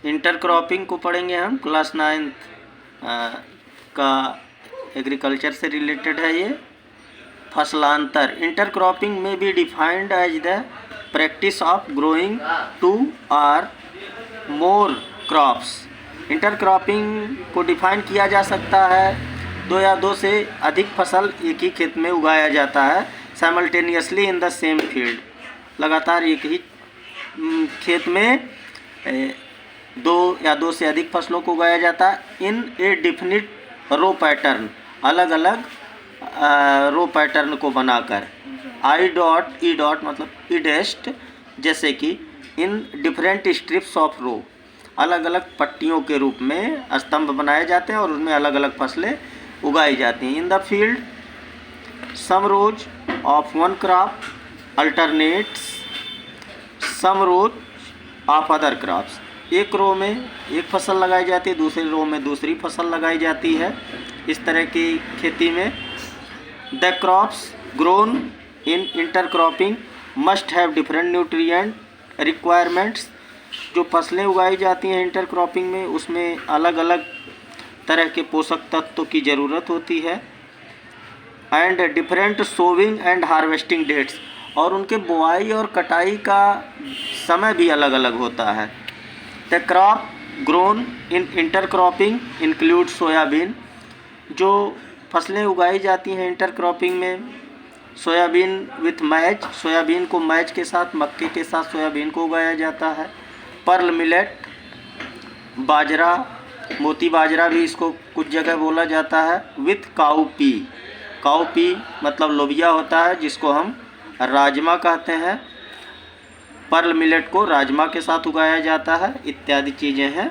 Intercropping को पढ़ेंगे हम। क्लास 9 का एग्रीकल्चर से रिलेटेड है ये। फसलांतर, इंटरक्रॉपिंग में be defined as the practice of growing 2 और मोर क्रॉप्स। इंटरक्रॉपिंग को डिफाइन किया जा सकता है 2 या 2 से अधिक फसल एक ही खेत में उगाया जाता है simultaneously in the same field. लगातार एक ही खेत में 2 या 2 से अधिक फसलों को उगाया जाता है इन ए डिफिनिट रो पैटर्न, अलग अलग रो पैटर्न को बनाकर। आई डॉट ई डॉट मतलब ई डैश्ड, जैसे कि इन डिफरेंट स्ट्रिप्स ऑफ रो, अलग अलग पट्टियों के रूप में स्तंभ बनाए जाते हैं और उनमें अलग अलग फसलें उगाई जाती हैं। In the field some rows of one crop alternates some rows of other crops. एक रो में एक फसल लगाई जाती है, दूसरी रो में दूसरी फसल लगाई जाती है। इस तरह की खेती में the crops grown in intercropping must have different nutrient requirements. जो फसलें उगाई जाती हैं इंटरक्रॉपिंग में, उसमें अलग अलग तरह के पोषक तत्वों की ज़रूरत होती है। And different sowing and harvesting dates, और उनके बुआई और कटाई का समय भी अलग अलग होता है। The crop grown in intercropping include soybean. जो फसलें उगाई जाती हैं इंटरक्रॉपिंग में, सोयाबीन विथ मैच, सोयाबीन को मैच के साथ, मक्के के साथ सोयाबीन को उगाया जाता है। पर्ल मिलेट, बाजरा, मोती बाजरा भी इसको कुछ जगह बोला जाता है। विथ काउपी, काउपी मतलब लोबिया होता है जिसको हम राजमा कहते हैं। पर्ल मिलेट को राजमा के साथ उगाया जाता है। इत्यादि चीज़ें हैं।